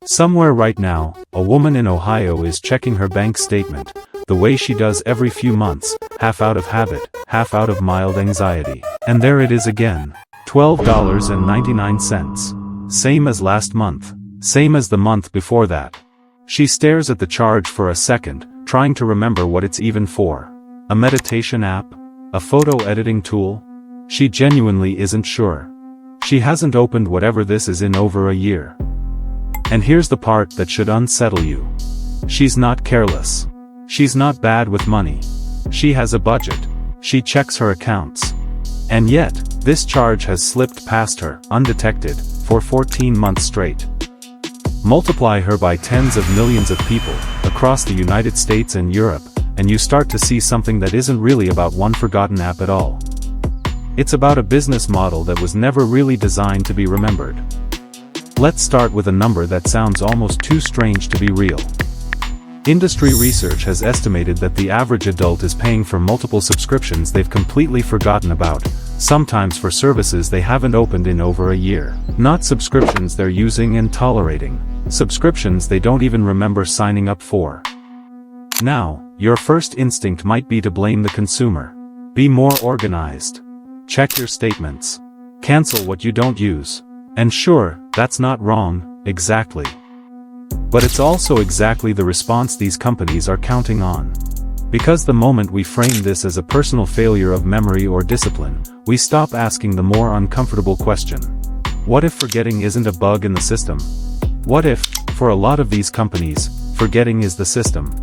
Somewhere right now, a woman in Ohio is checking her bank statement, the way she does every few months, half out of habit, half out of mild anxiety. And there it is again. $12.99. Same as last month. Same as the month before that. She stares at the charge for a second, trying to remember what it's even for. A meditation app? A photo editing tool? She genuinely isn't sure. She hasn't opened whatever this is in over a year. And here's the part that should unsettle you. She's not careless. She's not bad with money. She has a budget. She checks her accounts. And yet, this charge has slipped past her, undetected, for 14 months straight. Multiply her by tens of millions of people, across the United States and Europe, and you start to see something that isn't really about one forgotten app at all. It's about a business model that was never really designed to be remembered. Let's start with a number that sounds almost too strange to be real. Industry research has estimated that the average adult is paying for multiple subscriptions they've completely forgotten about, sometimes for services they haven't opened in over a year. Not subscriptions they're using and tolerating. Subscriptions they don't even remember signing up for. Now, your first instinct might be to blame the consumer. Be more organized. Check your statements. Cancel what you don't use. And sure, that's not wrong, exactly. But it's also exactly the response these companies are counting on. Because the moment we frame this as a personal failure of memory or discipline, we stop asking the more uncomfortable question. What if forgetting isn't a bug in the system? What if, for a lot of these companies, forgetting is the system?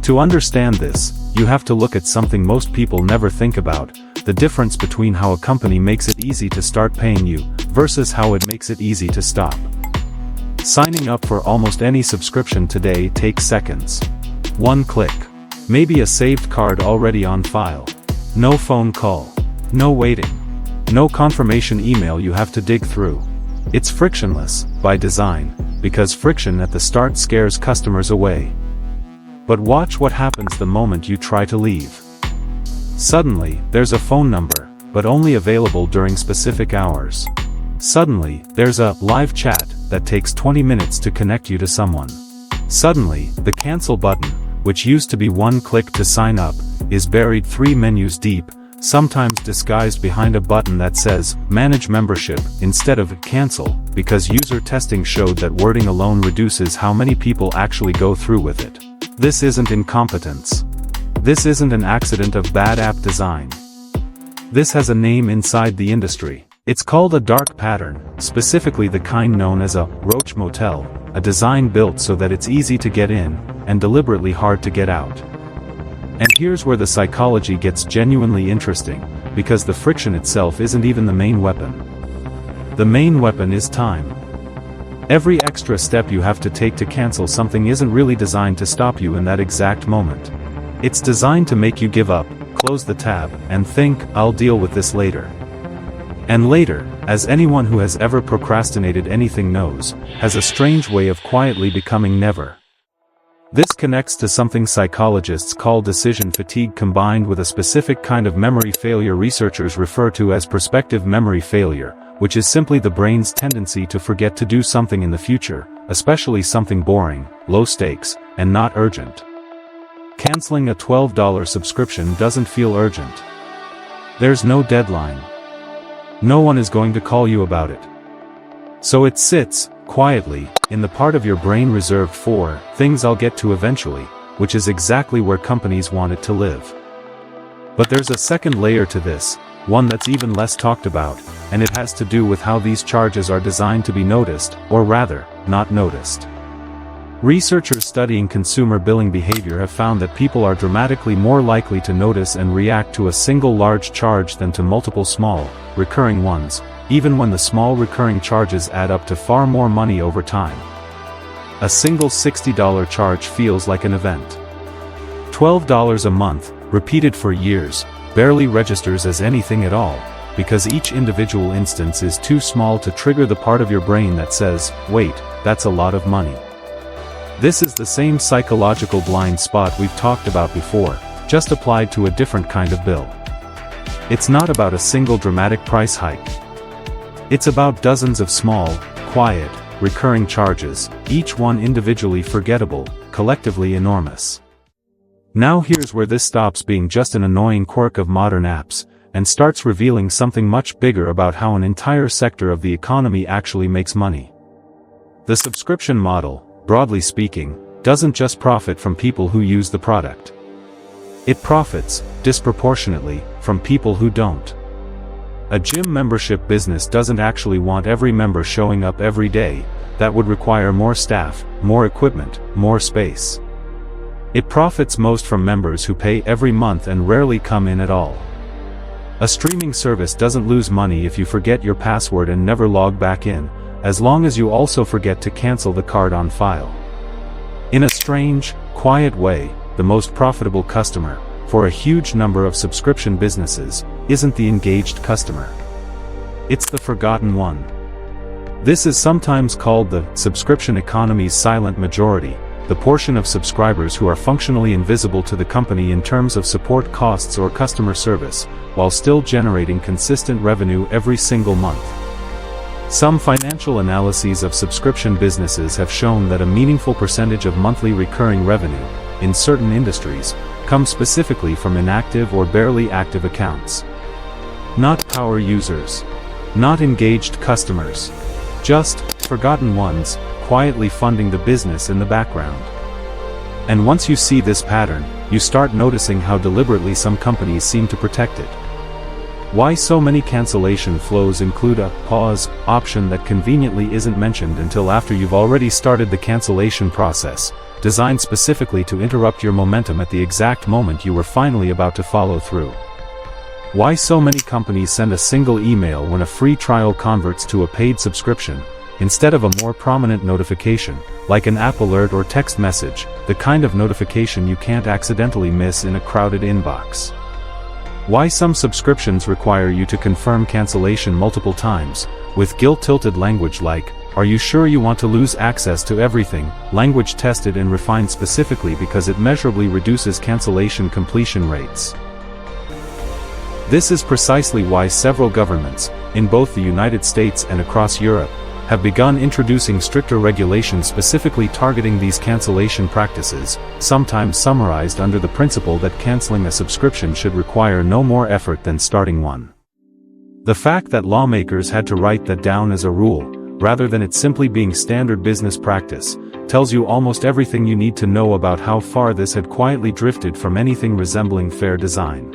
To understand this, you have to look at something most people never think about, the difference between how a company makes it easy to start paying you, versus how it makes it easy to stop. Signing up for almost any subscription today takes seconds. One click. Maybe a saved card already on file. No phone call. No waiting. No confirmation email you have to dig through. It's frictionless, by design, because friction at the start scares customers away. But watch what happens the moment you try to leave. Suddenly, there's a phone number, but only available during specific hours. Suddenly, there's a live chat that takes 20 minutes to connect you to someone. Suddenly, the cancel button, which used to be one click to sign up, is buried 3 menus deep, sometimes disguised behind a button that says manage membership instead of cancel, because user testing showed that wording alone reduces how many people actually go through with it. This isn't incompetence. This isn't an accident of bad app design. This has a name inside the industry. It's called a dark pattern, specifically the kind known as a roach motel, a design built so that it's easy to get in, and deliberately hard to get out. And here's where the psychology gets genuinely interesting, because the friction itself isn't even the main weapon. The main weapon is time. Every extra step you have to take to cancel something isn't really designed to stop you in that exact moment. It's designed to make you give up, close the tab, and think, I'll deal with this later. And later, as anyone who has ever procrastinated anything knows, has a strange way of quietly becoming never. This connects to something psychologists call decision fatigue combined with a specific kind of memory failure researchers refer to as prospective memory failure, which is simply the brain's tendency to forget to do something in the future, especially something boring, low stakes, and not urgent. Canceling a $12 subscription doesn't feel urgent. There's no deadline. No one is going to call you about it. So it sits, quietly, in the part of your brain reserved for things I'll get to eventually, which is exactly where companies want it to live. But there's a second layer to this, one that's even less talked about, and it has to do with how these charges are designed to be noticed, or rather, not noticed. Researchers studying consumer billing behavior have found that people are dramatically more likely to notice and react to a single large charge than to multiple small, recurring ones, even when the small recurring charges add up to far more money over time. A single $60 charge feels like an event. $12 a month, repeated for years, barely registers as anything at all, because each individual instance is too small to trigger the part of your brain that says, wait, that's a lot of money. This is the same psychological blind spot we've talked about before, just applied to a different kind of bill. It's not about a single dramatic price hike. It's about dozens of small, quiet, recurring charges, each one individually forgettable, collectively enormous. Now here's where this stops being just an annoying quirk of modern apps, and starts revealing something much bigger about how an entire sector of the economy actually makes money. The subscription model, broadly speaking, doesn't just profit from people who use the product. It profits, disproportionately, from people who don't. A gym membership business doesn't actually want every member showing up every day. That would require more staff, more equipment, more space. It profits most from members who pay every month and rarely come in at all. A streaming service doesn't lose money if you forget your password and never log back in, as long as you also forget to cancel the card on file. In a strange, quiet way, the most profitable customer, for a huge number of subscription businesses, isn't the engaged customer. It's the forgotten one. This is sometimes called the subscription economy's silent majority, the portion of subscribers who are functionally invisible to the company in terms of support costs or customer service, while still generating consistent revenue every single month. Some financial analyses of subscription businesses have shown that a meaningful percentage of monthly recurring revenue, in certain industries, comes specifically from inactive or barely active accounts. Not power users. Not engaged customers. Just forgotten ones, quietly funding the business in the background. And once you see this pattern, you start noticing how deliberately some companies seem to protect it. Why so many cancellation flows include a pause option that conveniently isn't mentioned until after you've already started the cancellation process, designed specifically to interrupt your momentum at the exact moment you were finally about to follow through. Why so many companies send a single email when a free trial converts to a paid subscription, instead of a more prominent notification, like an app alert or text message, the kind of notification you can't accidentally miss in a crowded inbox. Why some subscriptions require you to confirm cancellation multiple times, with guilt-tilted language like, "Are you sure you want to lose access to everything?" Language tested and refined specifically because it measurably reduces cancellation completion rates. This is precisely why several governments, in both the United States and across Europe, have begun introducing stricter regulations specifically targeting these cancellation practices, sometimes summarized under the principle that canceling a subscription should require no more effort than starting one. The fact that lawmakers had to write that down as a rule, rather than it simply being standard business practice, tells you almost everything you need to know about how far this had quietly drifted from anything resembling fair design.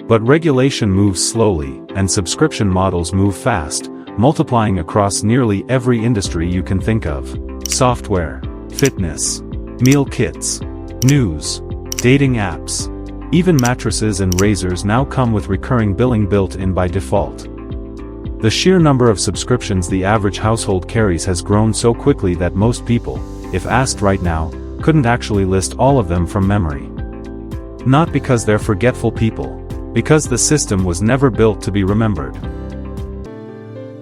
But regulation moves slowly, and subscription models move fast, multiplying across nearly every industry you can think of. Software, fitness, meal kits, news, dating apps. Even mattresses and razors now come with recurring billing built in by default. The sheer number of subscriptions the average household carries has grown so quickly that most people, if asked right now, couldn't actually list all of them from memory. Not because they're forgetful people, because the system was never built to be remembered.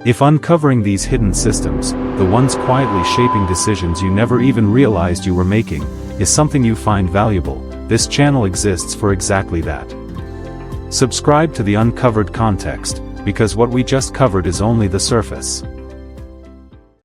If uncovering these hidden systems, the ones quietly shaping decisions you never even realized you were making, is something you find valuable, this channel exists for exactly that. Subscribe to the Uncovered Context, because what we just covered is only the surface.